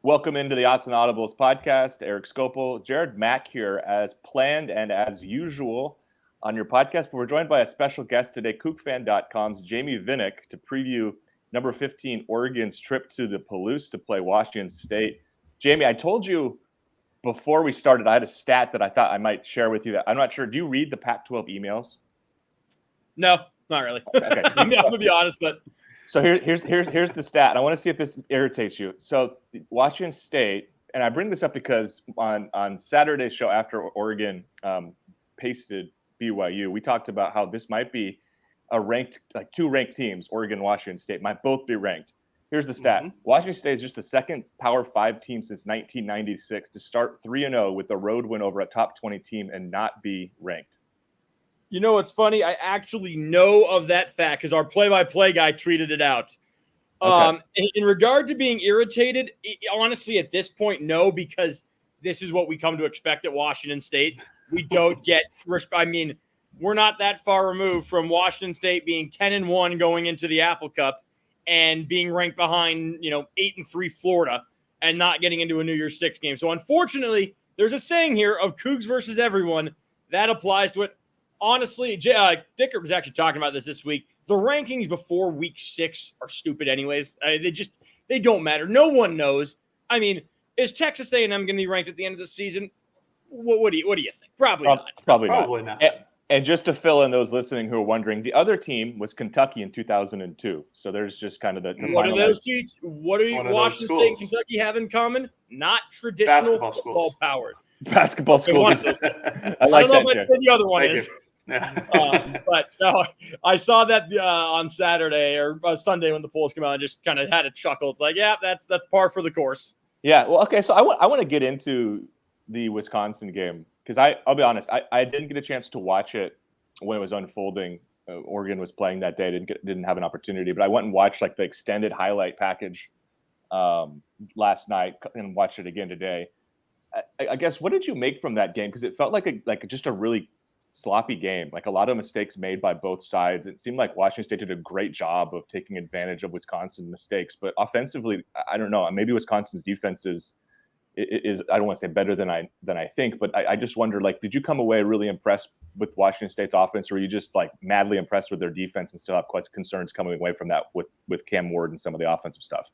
Welcome into the Odds and Audibles podcast. Erik Skopil, Jared Mack here as planned and as usual on your podcast. But we're joined by a special guest today, COUGFAN.com's Jamey Vinnick, to preview number 15 Oregon's trip to the Palouse to play Washington State. Jamey, I told you before we started, I had a stat that I thought I might share with you that I'm not sure. Do you read the Pac-12 emails? No, not really. Okay. I'm gonna be honest, but so here's the stat. And I want to see if this irritates you. So Washington State, and I bring this up because on Saturday's show after Oregon pasted BYU, we talked about how this might be a ranked, like two ranked teams, Oregon, Washington State, might both be ranked. Here's the stat. Washington State is just the second Power 5 team since 1996 to start 3-0 with a road win over a top 20 team and not be ranked. You know what's funny? I actually know of that fact because our play-by-play guy tweeted it out. Okay. In regard to being irritated, honestly, at this point, no, because this is what we come to expect at Washington State. We don't get – I mean, we're not that far removed from Washington State being 10-1 going into the Apple Cup and being ranked behind, 8-3 Florida and not getting into a New Year's Six game. So, unfortunately, there's a saying here of Cougs versus everyone. That applies to it. Honestly, Dicker was actually talking about this week. The rankings before week 6 are stupid anyways. They don't matter. No one knows. I mean, is Texas A&M going to be ranked at the end of the season? What do you think? Probably not. Probably not. And just to fill in those listening who are wondering, the other team was Kentucky in 2002. So there's just kind of the what are those teams? What do Washington State and Kentucky have in common? Not traditional football powered. Basketball schools. I like that. I don't know if I'd say the other one is. But no, I saw that on Saturday or Sunday when the polls came out. I just kind of had a chuckle. It's like, yeah, that's par for the course. Yeah. Well, okay. So I want to get into the Wisconsin game because I'll be honest, I didn't get a chance to watch it when it was unfolding. Oregon was playing that day. Didn't have an opportunity, but I went and watched like the extended highlight package last night and watched it again today. I guess, what did you make from that game? Because it felt like just a really sloppy game, like a lot of mistakes made by both sides. It seemed like Washington State did a great job of taking advantage of Wisconsin mistakes, but offensively, I don't know. Maybe Wisconsin's defense is I don't want to say better than I think, but I just wonder, like, did you come away really impressed with Washington State's offense, or were you just like madly impressed with their defense and still have quite concerns coming away from that with Cam Ward and some of the offensive stuff?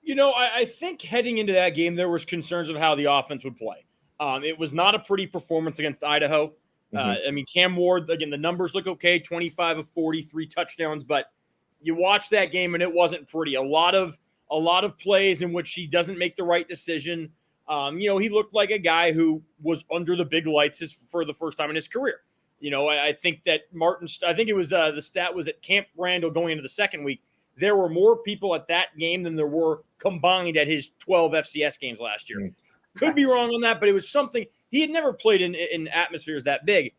I think heading into that game, there was concerns of how the offense would play. It was not a pretty performance against Idaho. Cam Ward, again, the numbers look okay, 25 of 43 touchdowns, but you watch that game and it wasn't pretty. A lot of plays in which he doesn't make the right decision. He looked like a guy who was under the big lights for the first time in his career. I think that it was the stat was at Camp Randall going into the second week. There were more people at that game than there were combined at his 12 FCS games last year. Could be wrong on that, but it was something. He had never played in atmospheres that big.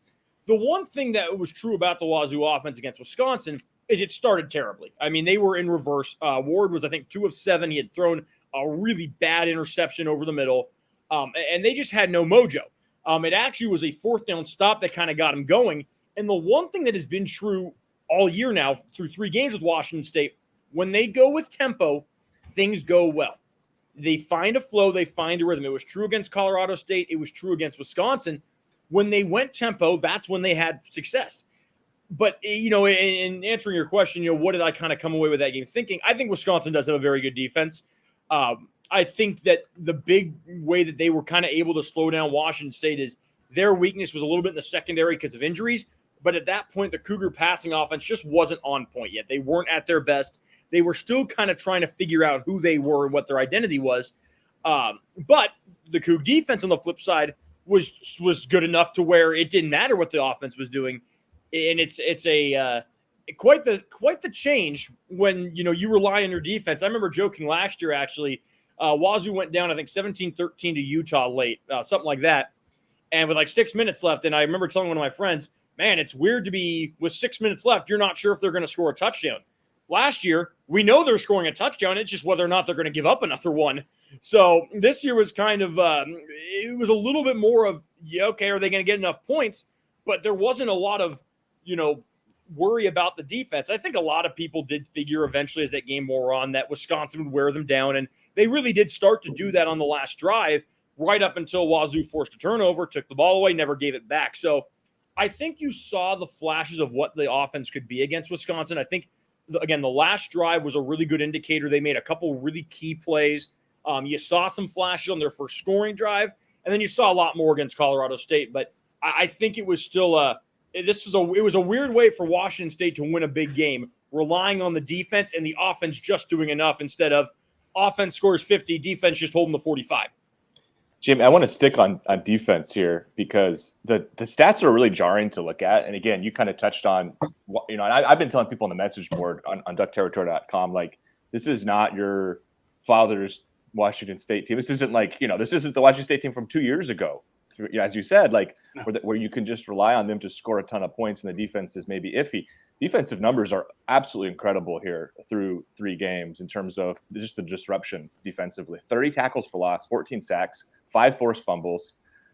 The one thing that was true about the WAZZU offense against Wisconsin is it started terribly. I mean, they were in reverse. Ward was, I think, 2 of 7. He had thrown a really bad interception over the middle, and they just had no mojo. It actually was a 4th down stop that kind of got him going. And the one thing that has been true all year now through 3 games with Washington State, when they go with tempo, things go well. They find a flow. They find a rhythm. It was true against Colorado State. It was true against Wisconsin. When they went tempo, that's when they had success. But, in answering your question, what did I kind of come away with that game thinking? I think Wisconsin does have a very good defense. I think that the big way that they were kind of able to slow down Washington State is their weakness was a little bit in the secondary because of injuries. But at that point, the Cougar passing offense just wasn't on point yet. They weren't at their best. They were still kind of trying to figure out who they were and what their identity was. But the Coug defense on the flip side was good enough to where it didn't matter what the offense was doing. And it's quite the change when, you rely on your defense. I remember joking last year, actually, WAZZU went down, I think 17-13 to Utah late, something like that. And with like 6 minutes left. And I remember telling one of my friends, man, it's weird to be with 6 minutes left. You're not sure if they're going to score a touchdown. Last year, we know they're scoring a touchdown. It's just whether or not they're going to give up another one. So this year was kind of, it was a little bit more of, are they going to get enough points? But there wasn't a lot of, worry about the defense. I think a lot of people did figure eventually as that game wore on that Wisconsin would wear them down and they really did start to do that on the last drive, right up until WAZZU forced a turnover, took the ball away, never gave it back. So I think you saw the flashes of what the offense could be against Wisconsin. I think, again, the last drive was a really good indicator. They made a couple really key plays. You saw some flashes on their first scoring drive, and then you saw a lot more against Colorado State. But I think it was still it was a weird way for Washington State to win a big game, relying on the defense and the offense just doing enough instead of offense scores 50, defense just holding the 45. Jamey, I want to stick on defense here because the stats are really jarring to look at. And again, you kind of touched on, and I've been telling people on the message board on DuckTerritory.com, like, this is not your father's Washington State team. This isn't like, this isn't the Washington State team from 2 years ago. As you said, like, where you can just rely on them to score a ton of points and the defense is maybe iffy. Defensive numbers are absolutely incredible here through 3 games in terms of just the disruption defensively. 30 tackles for loss, 14 sacks, 5 forced fumbles.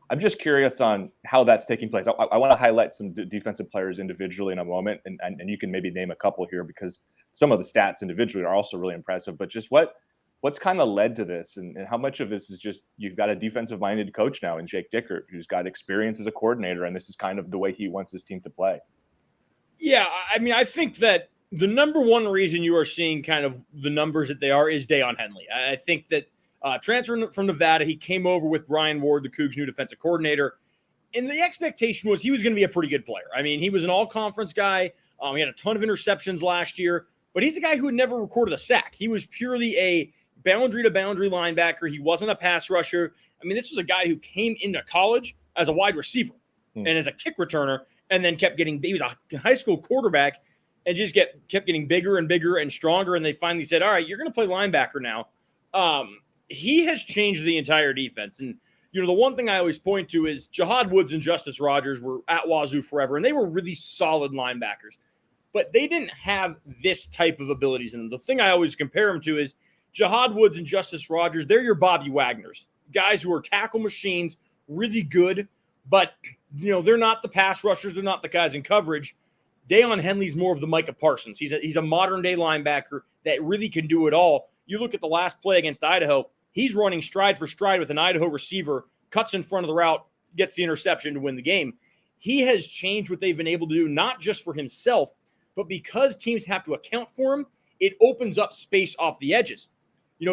I'm just curious on how that's taking place. I want to highlight some defensive players individually in a moment, and you can maybe name a couple here because some of the stats individually are also really impressive. But just what's kind of led to this, and how much of this is just you've got a defensive-minded coach now in Jake Dickert who's got experience as a coordinator, and this is kind of the way he wants his team to play. Yeah, I mean, I think that the number one reason you are seeing kind of the numbers that they are is Deion Henley. I think that transferring from Nevada, he came over with Brian Ward, the Cougs' new defensive coordinator, and the expectation was he was going to be a pretty good player. I mean, he was an all-conference guy. He had a ton of interceptions last year, but he's a guy who had never recorded a sack. He was purely a boundary-to-boundary linebacker. He wasn't a pass rusher. I mean, this was a guy who came into college as a wide receiver and as a kick returner, and then he was a high school quarterback and just kept getting bigger and bigger and stronger. And they finally said, all right, you're going to play linebacker now. He has changed the entire defense. And, the one thing I always point to is Jahad Woods and Justice Rogers were at WAZZU forever, and they were really solid linebackers. But they didn't have this type of abilities in them. The thing I always compare them to is Jahad Woods and Justice Rogers, they're your Bobby Wagners, guys who are tackle machines, really good, but they're not the pass rushers. They're not the guys in coverage. Deion Henley's more of the Micah Parsons. He's a modern-day linebacker that really can do it all. You look at the last play against Idaho, he's running stride for stride with an Idaho receiver, cuts in front of the route, gets the interception to win the game. He has changed what they've been able to do, not just for himself, but because teams have to account for him, it opens up space off the edges.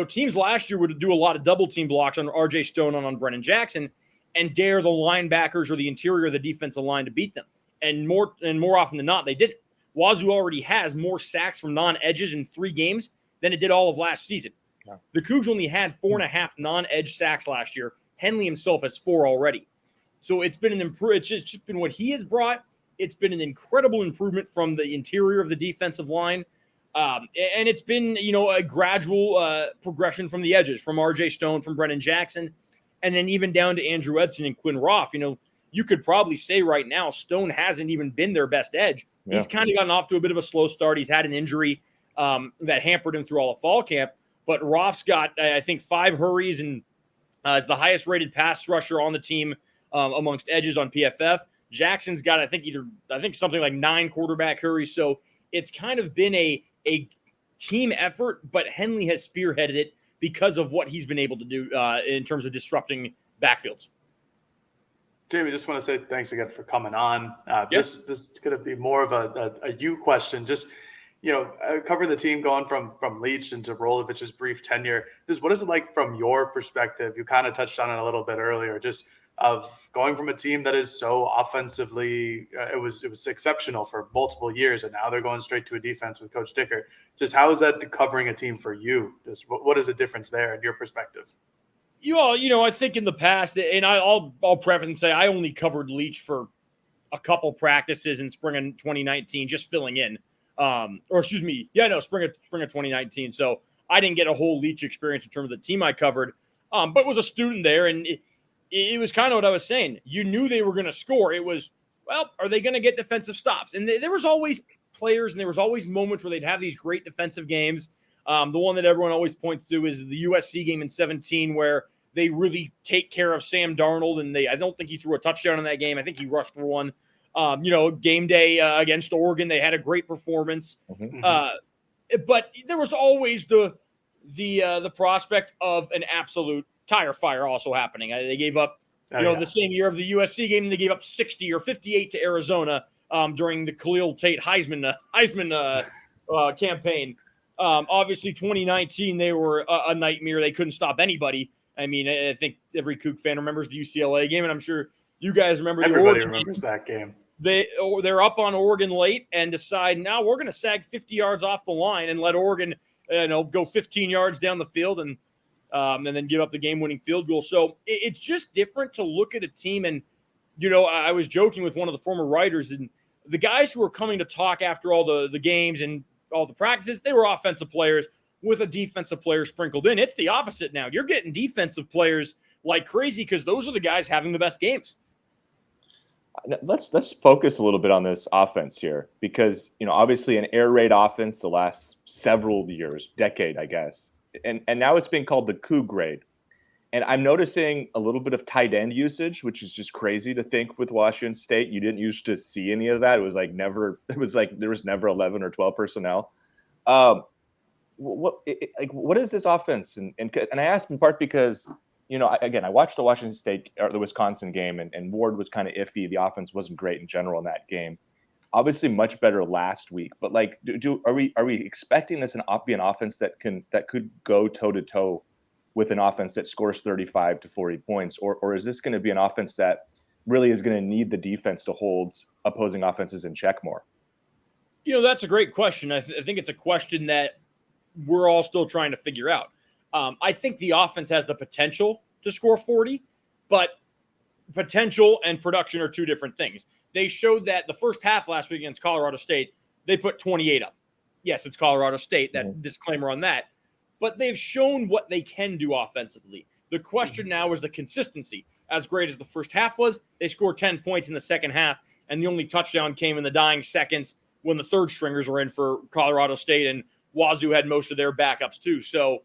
Teams last year would do a lot of double-team blocks on R.J. Stone and on Brennan Jackson and dare the linebackers or the interior of the defensive line to beat them. And more often than not, they didn't. WAZZU already has more sacks from non-edges in 3 games than it did all of last season. Yeah. The Cougs only had 4.5 non-edge sacks last year. Henley himself has 4 already. So it's been it's just been what he has brought. It's been an incredible improvement from the interior of the defensive line. And it's been, a gradual progression from the edges, from R.J. Stone, from Brennan Jackson, and then even down to Andrew Edson and Quinn Roth. You could probably say right now Stone hasn't even been their best edge. Yeah. He's kind of gotten off to a bit of a slow start. He's had an injury that hampered him through all of fall camp. But Roth's got, I think, 5 hurries and is the highest-rated pass rusher on the team amongst edges on PFF. Jackson's got, I think something like 9 quarterback hurries. So it's kind of been a team effort, but Henley has spearheaded it because of what he's been able to do in terms of disrupting backfields. Jamey, just want to say thanks again for coming on. This is going to be more of a you question. Just, covering the team going from Leach into Rolovich's brief tenure. Just what is it like from your perspective? You kind of touched on it a little bit earlier, just of going from a team that is so offensively, it was exceptional for multiple years, and now they're going straight to a defense with Coach Dickert. Just how is that covering a team for you? Just what is the difference there in your perspective? I think in the past, and I'll preface and say I only covered Leach for a couple practices in spring of 2019, just filling in. Spring of 2019. So I didn't get a whole Leach experience in terms of the team I covered, but was a student there, and it was kind of what I was saying. You knew they were going to score. It was, well, are they going to get defensive stops? And there was always players, and there was always moments where they'd have these great defensive games. The one that everyone always points to is the USC game in 2017, where they really take care of Sam Darnold, and I don't think he threw a touchdown in that game. I think he rushed for one. Game day against Oregon, they had a great performance. Mm-hmm. But there was always the the prospect of an absolute tire fire also happening. They gave up, the same year of the USC game, they gave up 60 or 58 to Arizona during the Khalil Tate Heisman campaign. Obviously, 2019, they were a nightmare. They couldn't stop anybody. I mean, I think every Coug fan remembers the UCLA game, and I'm sure you guys remember the Everybody Oregon remembers game. that game. They're up on Oregon late and decide, now we're going to sag 50 yards off the line and let Oregon go 15 yards down the field and then give up the game-winning field goal. So it's just different to look at a team. And, I was joking with one of the former writers, and the guys who were coming to talk after all the games and all the practices, they were offensive players with a defensive player sprinkled in. It's the opposite now. You're getting defensive players like crazy because those are the guys having the best games. Let's focus a little bit on this offense here, because obviously an air raid offense the last several years, decade, I guess, and now it's being called the Coug raid. And I'm noticing a little bit of tight end usage, which is just crazy to think with Washington State. You didn't used to see any of that. It was like there was never 11 or 12 personnel. What is this offense? And I asked in part because I watched the Washington State or the Wisconsin game, and Ward was kind of iffy. The offense wasn't great in general in that game. Obviously, much better last week. But are we expecting this to be an offense that could go toe to toe with an offense that scores 35 to 40 points, or is this going to be an offense that really is going to need the defense to hold opposing offenses in check more? That's a great question. I think it's a question that we're all still trying to figure out. I think the offense has the potential to score 40, but potential and production are two different things. They showed that the first half last week against Colorado State, they put 28 up. Yes, it's Colorado State, that disclaimer on that. But they've shown what they can do offensively. The question now is the consistency. As great as the first half was, they scored 10 points in the second half, and the only touchdown came in the dying seconds when the third stringers were in for Colorado State, and WAZZU had most of their backups too. So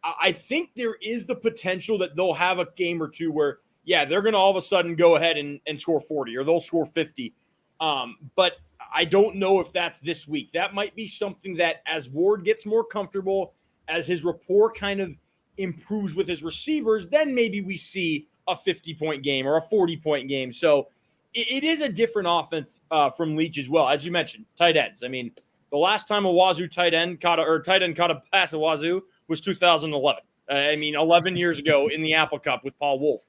I think there is the potential that they'll have a game or two where, they're going to all of a sudden go ahead and score 40, or they'll score 50. But I don't know if that's this week. That might be something that as Ward gets more comfortable, as his rapport kind of improves with his receivers, then maybe we see a 50-point game or a 40-point game. So it is a different offense from Leach as well. As you mentioned, tight ends. I mean, the last time a WAZZU tight end caught a pass at WAZZU was 2011. 11 years ago in the Apple Cup with Paul Wolf.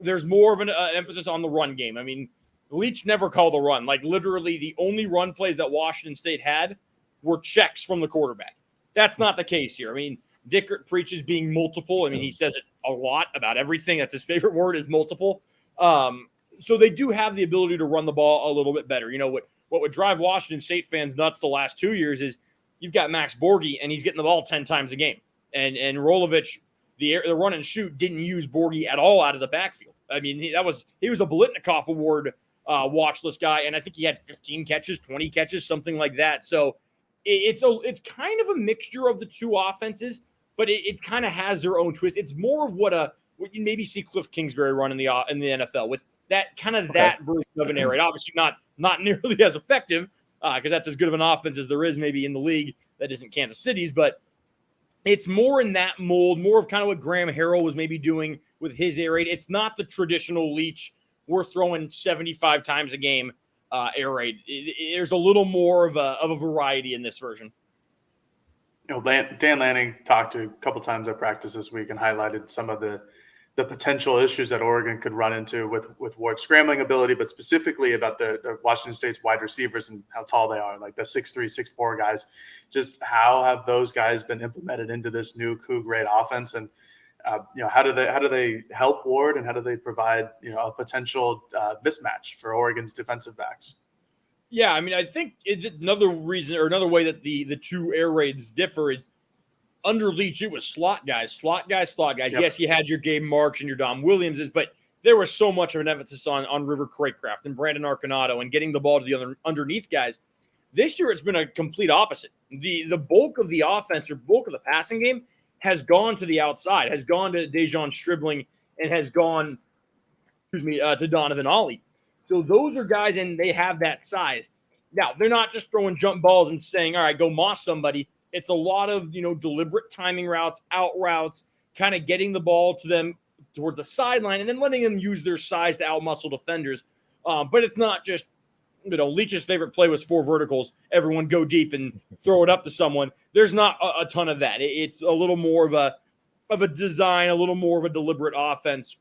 There's more of an emphasis on the run game. I mean, Leach never called a run. Like, literally the only run plays that Washington State had were checks from the quarterback. That's not the case here. I mean, Dickert preaches being multiple. I mean, he says it a lot about everything. That's his favorite word, is multiple. So they do have the ability to run the ball a little bit better. What would drive Washington State fans nuts the last 2 years is you've got Max Borghi, and he's getting the ball 10 times a game. And Rolovich, the run and shoot, didn't use Borghi at all out of the backfield. I mean, he was a Bolitnikoff Award watch list guy, and I think he had 15 catches, 20 catches, something like that. So it's kind of a mixture of the two offenses, but it kind of has their own twist. It's more of what you maybe see Cliff Kingsbury run in the NFL with that kind of that version of an air raid. Obviously not nearly as effective because that's as good of an offense as there is maybe in the league that isn't Kansas City's, but it's more in that mold, more of kind of what Graham Harrell was maybe doing with his air raid. It's not the traditional Leach, we're throwing 75 times a game air raid. There's a little more of a variety in this version. Dan Lanning talked to a couple times at practice this week and highlighted some of the potential issues that Oregon could run into with Ward's scrambling ability, but specifically about the Washington State's wide receivers and how tall they are, like the 6'3", 6'4" guys. Just how have those guys been implemented into this new Coug raid offense, and how do they help Ward, and how do they provide a potential mismatch for Oregon's defensive backs? Yeah, I mean, I think another reason or another way that the two air raids differ is under Leach, it was slot guys. Yep. Yes, you had your Gabe Marks and your Dom Williamses, but there was so much of an emphasis on River Craycraft and Brandon Arconato and getting the ball to the other underneath guys. This year, it's been a complete opposite. The bulk of the offense or bulk of the passing game has gone to the outside, has gone to Dejon Stribling, and has gone, to Donovan Ollie. So those are guys, and they have that size. Now, they're not just throwing jump balls and saying, all right, go moss somebody. It's a lot of, deliberate timing routes, out routes, kind of getting the ball to them towards the sideline and then letting them use their size to out-muscle defenders. But it's not just, Leach's favorite play was 4 verticals. Everyone go deep and throw it up to someone. There's not a ton of that. It's a little more of a design, a little more of a deliberate offense.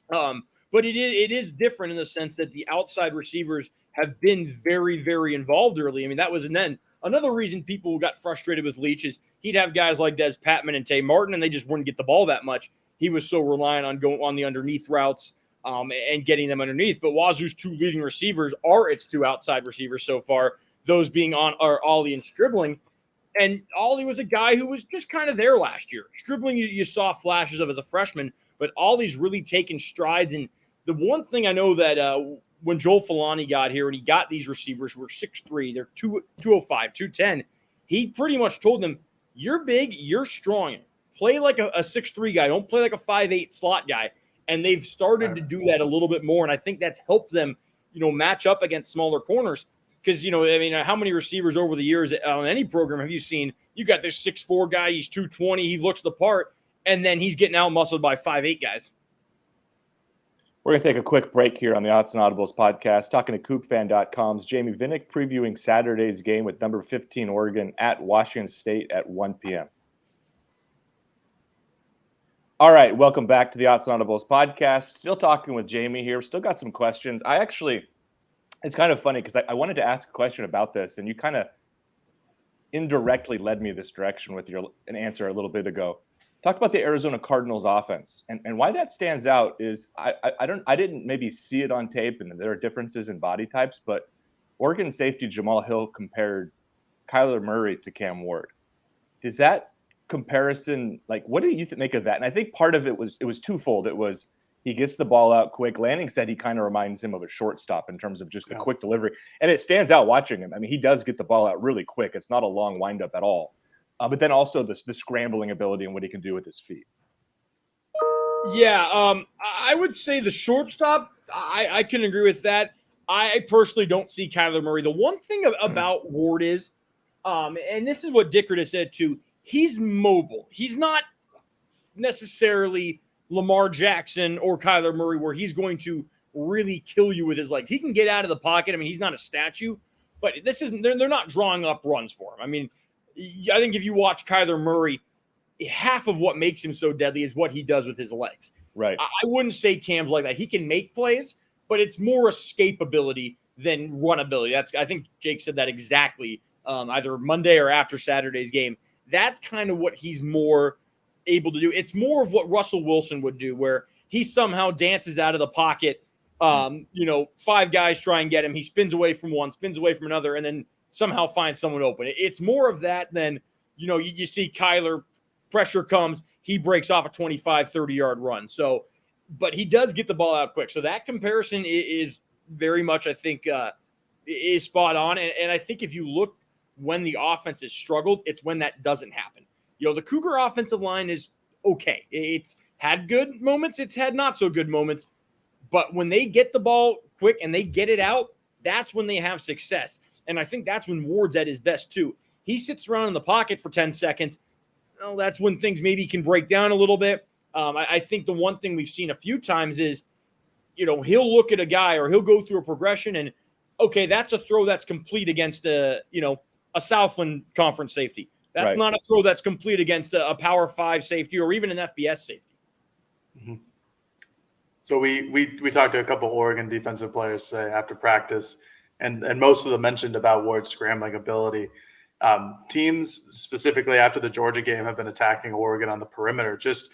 But it is different in the sense that the outside receivers have been very, very involved early. I mean, that was, and then another reason people got frustrated with Leach is he'd have guys like Des Patman and Tay Martin, and they just wouldn't get the ball that much. He was so reliant on going on the underneath routes and getting them underneath. But WAZZU's 2 leading receivers are its 2 outside receivers so far, those being are Ollie and Stribling. And Ollie was a guy who was just kind of there last year. Stribling, you saw flashes of as a freshman, but Ollie's really taken strides. And the one thing I know that when Joel Falani got here and he got these receivers who were 6'3", they're 205, 210, he pretty much told them, you're big, you're strong. Play like a 6'3" guy. Don't play like a 5'8" slot guy. And they've started to do that a little bit more. And I think that's helped them, match up against smaller corners. Because, how many receivers over the years on any program have you seen? You got this 6'4" guy, he's 220, he looks the part, and then he's getting out-muscled by 5'8" guys. We're going to take a quick break here on the Odds and Audibles podcast, talking to COUGFAN.com's Jamey Vinnick, previewing Saturday's game with number 15 Oregon at Washington State at 1 p.m. All right, welcome back to the Odds and Audibles podcast. Still talking with Jamey here. Still got some questions. It's kind of funny because I wanted to ask a question about this, and you kind of indirectly led me this direction with an answer a little bit ago. Talk about the Arizona Cardinals offense, and why that stands out is I didn't maybe see it on tape, and there are differences in body types, but Oregon safety Jamal Hill compared Kyler Murray to Cam Ward. Is that comparison, like, what do you make of that? And I think part of it was twofold. It was he gets the ball out quick. Lanning said he kind of reminds him of a shortstop in terms of just the quick delivery. And it stands out watching him. I mean, he does get the ball out really quick. It's not a long windup at all. But then also the scrambling ability and what he can do with his feet. Yeah, I would say the shortstop, I can agree with that. I personally don't see Kyler Murray. The one thing about Ward is, and this is what Dickert has said too, he's mobile. He's not necessarily Lamar Jackson or Kyler Murray where he's going to really kill you with his legs. He can get out of the pocket. I mean, he's not a statue, but they're not drawing up runs for him. I mean, I think if you watch Kyler Murray, half of what makes him so deadly is what he does with his legs. Right. I wouldn't say Cam's like that. He can make plays, but it's more escapability than runability. I think Jake said that exactly either Monday or after Saturday's game. That's kind of what he's more able to do. It's more of what Russell Wilson would do, where he somehow dances out of the pocket. 5 guys try and get him. He spins away from one, spins away from another, and then somehow finds someone open. It's more of that than, you see Kyler, pressure comes, he breaks off a 25, 30-yard run. So, but he does get the ball out quick. So that comparison is very much, I think, is spot on. And I think if you look when the offense has struggled, it's when that doesn't happen. The Cougar offensive line is okay. It's had good moments. It's had not so good moments. But when they get the ball quick and they get it out, that's when they have success. And I think that's when Ward's at his best too. He sits around in the pocket for 10 seconds. Well, that's when things maybe can break down a little bit. I think the one thing we've seen a few times is, he'll look at a guy or he'll go through a progression and, okay, that's a throw that's complete against a Southland Conference safety. That's right. Not a throw that's complete against a Power 5 safety or even an FBS safety. Mm-hmm. So we talked to a couple Oregon defensive players today after practice, and most of them mentioned about Ward's scrambling ability. Teams specifically after the Georgia game have been attacking Oregon on the perimeter just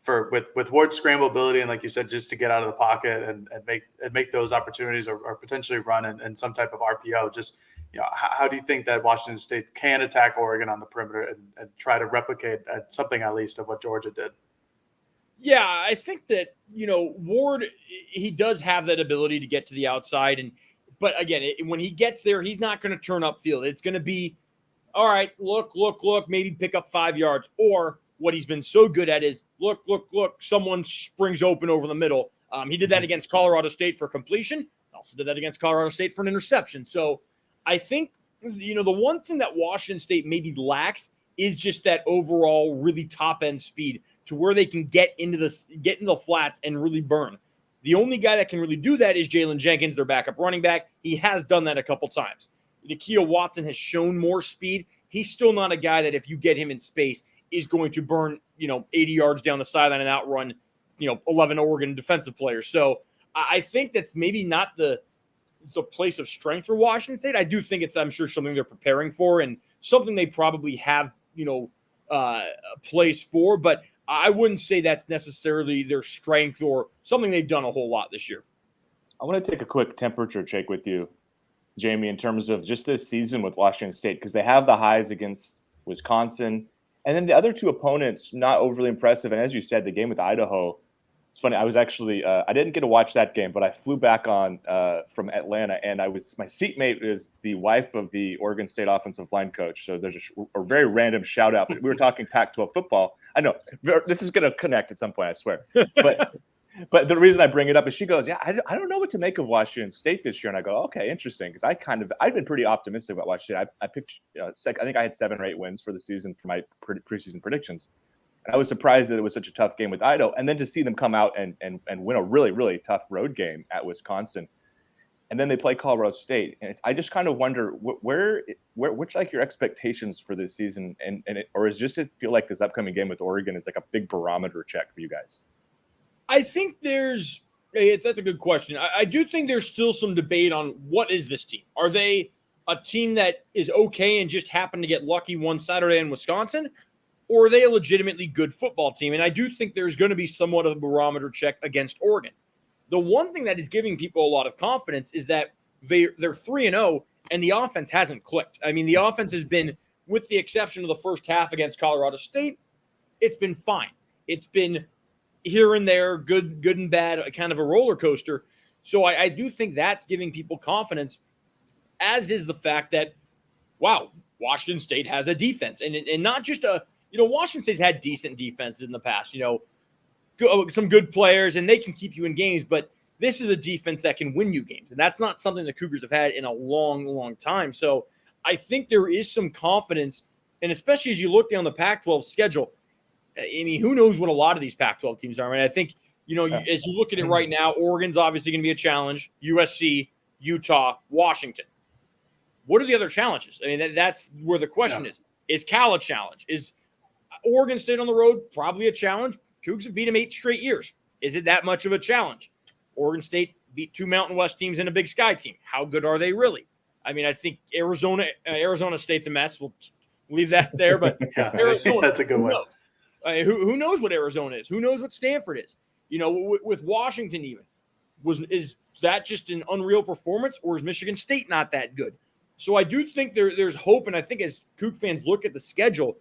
with Ward's scramble ability and, like you said, just to get out of the pocket and make those opportunities or potentially run in some type of RPO. Just how do you think that Washington State can attack Oregon on the perimeter and try to replicate something at least of what Georgia did? Yeah, I think that, Ward, he does have that ability to get to the outside. But again, when he gets there, he's not going to turn upfield. It's going to be, all right, look, maybe pick up 5 yards. Or what he's been so good at is look, someone springs open over the middle. He did that against Colorado State for completion. Also did that against Colorado State for an interception. So I think, the one thing that Washington State maybe lacks is just that overall really top end speed to where they can get into the flats and really burn. The only guy that can really do that is Jalen Jenkins, their backup running back. He has done that a couple times. Nikhil Watson has shown more speed. He's still not a guy that if you get him in space is going to burn, 80 yards down the sideline and outrun, 11 Oregon defensive players. So I think that's maybe not the place of strength for Washington State. I do think I'm sure something they're preparing for and something they probably have, a place for, but I wouldn't say that's necessarily their strength or something they've done a whole lot this year. I want to take a quick temperature check with you, Jamey, in terms of just this season with Washington State, because they have the highs against Wisconsin, and then the other two opponents, not overly impressive. And as you said, the game with Idaho, it's funny. I was actually I didn't get to watch that game, but I flew back on from Atlanta, and my seatmate is the wife of the Oregon State offensive line coach. So there's a very random shout out. We were talking Pac-12 football. I know this is going to connect at some point, I swear. But the reason I bring it up is she goes, yeah, I don't know what to make of Washington State this year, and I go, okay, interesting, because I've been pretty optimistic about Washington State. I picked I think I had 7 or 8 wins for the season for my preseason predictions. And I was surprised that it was such a tough game with Idaho. And then to see them come out and win a really, really tough road game at Wisconsin. And then they play Colorado State. And I just kind of wonder which like your expectations for this season. Or is just it feel like this upcoming game with Oregon is like a big barometer check for you guys? I think that's a good question. I do think there's still some debate on what is this team. Are they a team that is okay and just happened to get lucky one Saturday in Wisconsin? Or are they a legitimately good football team? And I do think there's going to be somewhat of a barometer check against Oregon. The one thing that is giving people a lot of confidence is that they're 3-0 and the offense hasn't clicked. I mean, the offense has been, with the exception of the first half against Colorado State, it's been fine. It's been here and there, good and bad, kind of a roller coaster. So I do think that's giving people confidence, as is the fact that, wow, Washington State has a defense. And not just Washington State's had decent defenses in the past, some good players, and they can keep you in games, but this is a defense that can win you games. And that's not something the Cougars have had in a long, long time. So I think there is some confidence, and especially as you look down the Pac-12 schedule, I mean, who knows what a lot of these Pac-12 teams are. I mean, I think, as you look at it right now, Oregon's obviously going to be a challenge, USC, Utah, Washington. What are the other challenges? I mean, that's where the question is. Is Cal a challenge? Is Oregon State on the road probably a challenge? Cougs have beat them 8 straight years. Is it that much of a challenge? Oregon State beat 2 Mountain West teams and a Big Sky team. How good are they really? I mean, I think Arizona State's a mess. We'll leave that there. But Arizona, that's a good one. Who knows what Arizona is? Who knows what Stanford is? With Washington even. Is that just an unreal performance, or is Michigan State not that good? So I do think there's hope, and I think as Coug fans look at the schedule,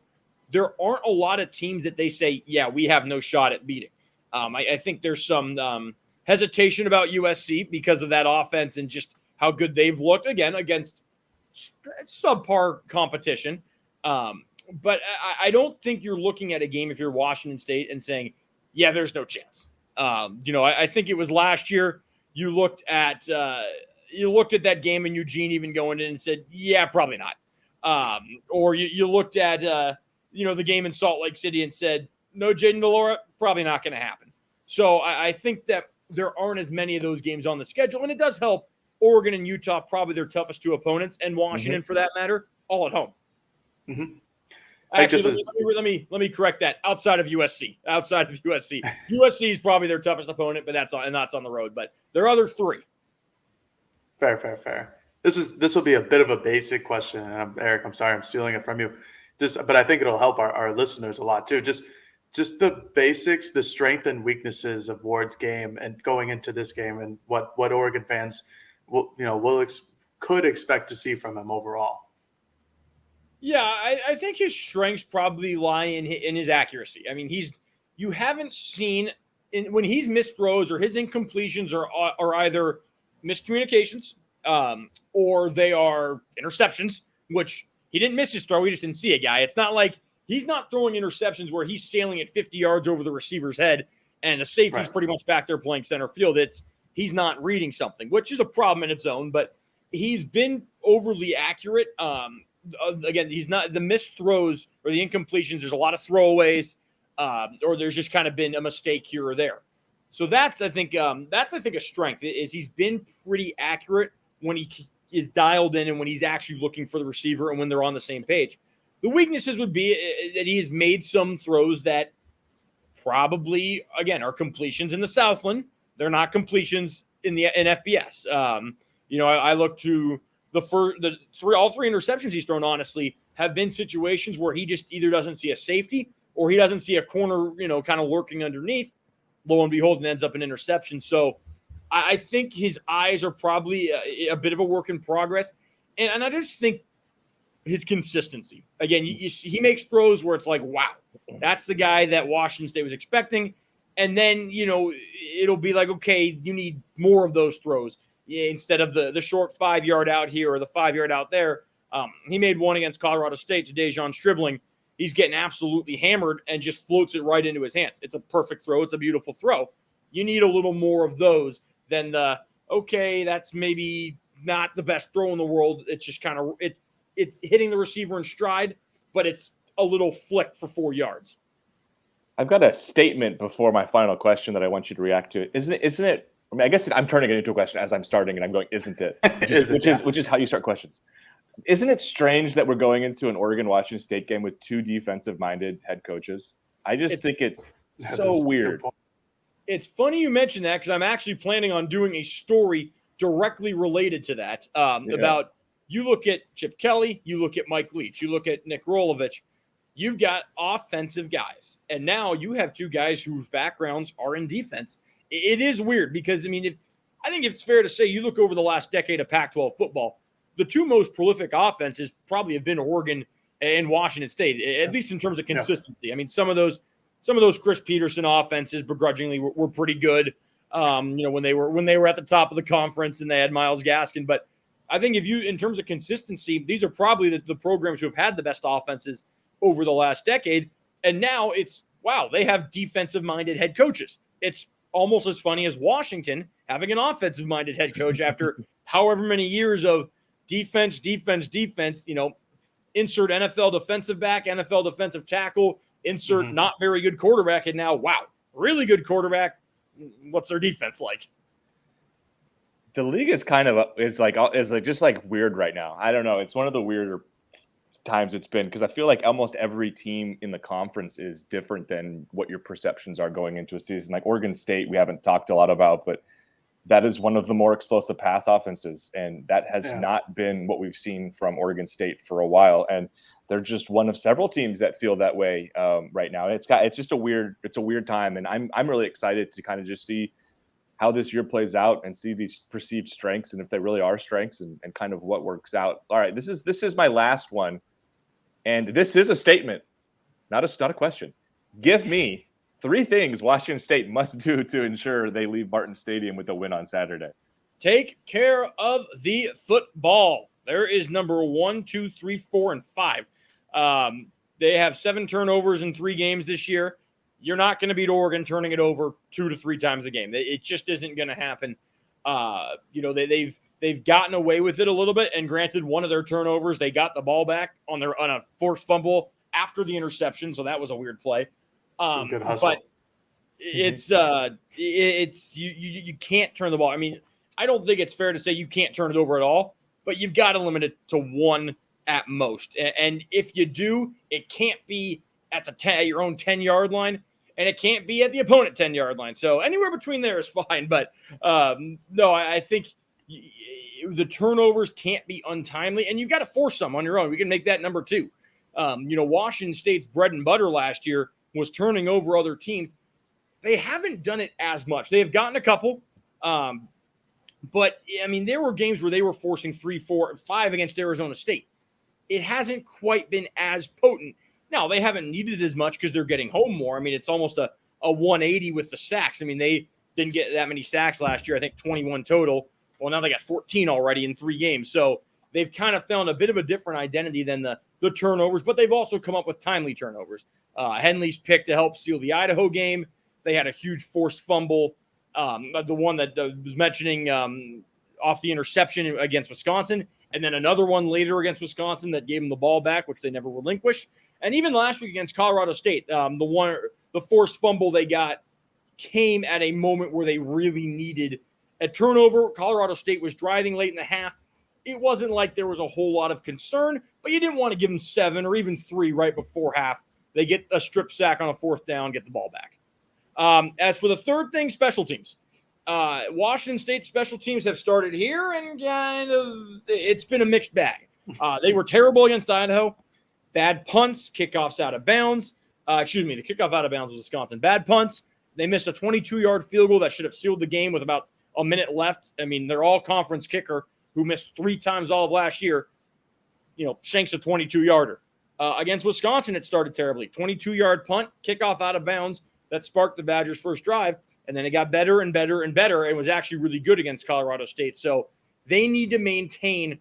there aren't a lot of teams that they say, yeah, we have no shot at beating. I think there's some hesitation about USC because of that offense and just how good they've looked, again, against subpar competition. But I don't think you're looking at a game if you're Washington State and saying, yeah, there's no chance. I think it was last year you looked at that game in Eugene even going in and said, yeah, probably not. Or you looked at the game in Salt Lake City and said, no, Jaden DeLora, probably not going to happen. So I think that there aren't as many of those games on the schedule, and it does help Oregon and Utah, probably their toughest 2 opponents, and Washington for that matter, all at home. Mm-hmm. Actually, let me correct that. Outside of USC, USC is probably their toughest opponent, but that's on the road. But their other 3. Fair. This will be a bit of a basic question, and Erik, I'm sorry, I'm stealing it from you. But I think it'll help our listeners a lot too. Just the basics, the strength and weaknesses of Ward's game, and going into this game, and what Oregon fans could expect to see from him overall. Yeah, I think his strengths probably lie in his accuracy. I mean, you haven't seen when he's missed throws or his incompletions are either miscommunications or they are interceptions, which he didn't miss his throw. He just didn't see a guy. It's not like he's not throwing interceptions where he's sailing at 50 yards over the receiver's head and the safety's pretty much back there playing center field. He's not reading something, which is a problem in its own, but he's been overly accurate. again, he's not the missed throws or the incompletions. There's a lot of throwaways, or there's just kind of been a mistake here or there. So that's I think a strength is he's been pretty accurate when he is dialed in and when he's actually looking for the receiver and when they're on the same page. The weaknesses would be that he has made some throws that probably, again, are completions in the Southland. They're not completions in FBS. I look to all three interceptions he's thrown, honestly, have been situations where he just either doesn't see a safety or he doesn't see a corner, kind of lurking underneath. Lo and behold, it ends up an interception. So I think his eyes are probably a bit of a work in progress. And I just think his consistency. Again, he makes throws where it's like, wow, that's the guy that Washington State was expecting. And then, it'll be like, okay, you need more of those throws instead of the short 5 yard out here or the 5 yard out there. He made one against Colorado State to Dejon Stribling. He's getting absolutely hammered and just floats it right into his hands. It's a perfect throw. It's a beautiful throw. You need a little more of those than that's maybe not the best throw in the world. It's just kind of it's hitting the receiver in stride, but it's a little flick for 4 yards. I've got a statement before my final question that I want you to react to. Isn't it? I mean, I guess I'm turning it into a question as I'm starting, and I'm going, "Isn't it?" Which is how you start questions. Isn't it strange that we're going into an Oregon-Washington State game with two defensive-minded head coaches? I just think it's so weird. It's funny you mention that because I'm actually planning on doing a story directly related to that about you look at Chip Kelly, you look at Mike Leach, you look at Nick Rolovich. You've got offensive guys, and now you have two guys whose backgrounds are in defense. It is weird because, I think it's fair to say you look over the last decade of Pac-12 football, the two most prolific offenses probably have been Oregon and Washington State, at least in terms of consistency. Yeah. Some of those Chris Peterson offenses begrudgingly were pretty good, when they were at the top of the conference and they had Myles Gaskin. But I think in terms of consistency, these are probably the programs who have had the best offenses over the last decade. And now they have defensive-minded head coaches. It's almost as funny as Washington having an offensive-minded head coach after however many years of defense, insert NFL defensive back, NFL defensive tackle, insert not very good quarterback, and now, wow, really good quarterback. What's their defense like? The league is just weird right now. I don't know. It's one of the weirder times it's been because I feel like almost every team in the conference is different than what your perceptions are going into a season. Like Oregon State, we haven't talked a lot about, but that is one of the more explosive pass offenses, and that has not been what we've seen from Oregon State for a while. And they're just one of several teams that feel that way right now. It's a weird time, and I'm really excited to kind of just see how this year plays out and see these perceived strengths and if they really are strengths and kind of what works out. All right, this is my last one, and this is a statement, not a question. Give me 3 things Washington State must do to ensure they leave Martin Stadium with a win on Saturday. Take care of the football. There is number 1, 2, 3, 4, and 5. They have 7 turnovers in 3 games this year. You're not going to beat Oregon turning it over 2 to 3 times a game. It just isn't going to happen. They've gotten away with it a little bit, and granted, one of their turnovers, they got the ball back on a forced fumble after the interception, so that was a weird play. Good hustle. But it's you can't turn the ball. I don't think it's fair to say you can't turn it over at all, but you've got to limit it to 1 at most. And if you do, it can't be at your own 10-yard line, and it can't be at the opponent 10-yard line. So anywhere between there is fine. But no, I think the turnovers can't be untimely, and you've got to force some on your own. We can make that number 2. Washington State's bread and butter last year was turning over other teams. They haven't done it as much. They have gotten a couple, but there were games where they were forcing 3, 4, 5 against Arizona State. It hasn't quite been as potent. Now, they haven't needed it as much because they're getting home more. It's almost a 180 with the sacks. They didn't get that many sacks last year. I think 21 total. Well, now they got 14 already in 3 games. So they've kind of found a bit of a different identity than the turnovers, but they've also come up with timely turnovers. Henley's pick to help seal the Idaho game. They had a huge forced fumble. The one that was mentioning off the interception against Wisconsin. and then another one later against Wisconsin that gave them the ball back, which they never relinquished. And even last week against Colorado State, the forced fumble they got came at a moment where they really needed a turnover. Colorado State was driving late in the half. It wasn't like there was a whole lot of concern, but you didn't want to give them 7 or even 3 right before half. They get a strip sack on a 4th down, get the ball back. As for the third thing, special teams. Washington State special teams have started here, and it's been a mixed bag. They were terrible against Idaho. Bad punts, kickoffs out of bounds. The kickoff out of bounds was Wisconsin. Bad punts. They missed a 22-yard field goal that should have sealed the game with about a minute left. I mean, their all-conference kicker, who missed 3 times all of last year, shanks a 22-yarder. Against Wisconsin, it started terribly. 22-yard punt, kickoff out of bounds that sparked the Badgers' first drive, and then it got better and better and better and was actually really good against Colorado State. So they need to maintain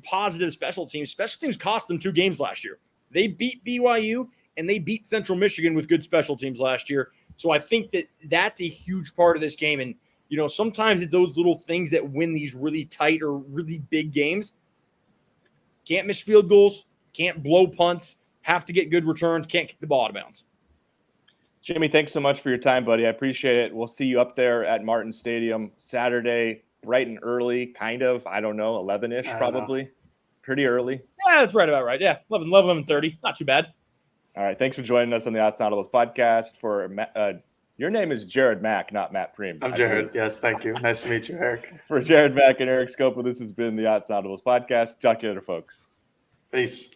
positive special teams. Special teams cost them 2 games last year. They beat BYU and they beat Central Michigan with good special teams last year. So I think that that's a huge part of this game. And, sometimes it's those little things that win these really tight or really big games. Can't miss field goals, can't blow punts, have to get good returns, can't kick the ball out of bounds. Jamey, thanks so much for your time, buddy. I appreciate it. We'll see you up there at Martin Stadium Saturday, bright and early, kind of. I don't know, 11-ish probably. Pretty early. Yeah, that's right about right. Yeah, 11:30. Not too bad. All right, thanks for joining us on the Outside of Those podcast. Your name is Jared Mack, not Matt Preem. I'm Jared. Yes, thank you. Nice to meet you, Erik. For Jared Mack and Erik Skopil, this has been the Outside of Those podcast. Talk to you later, folks. Peace.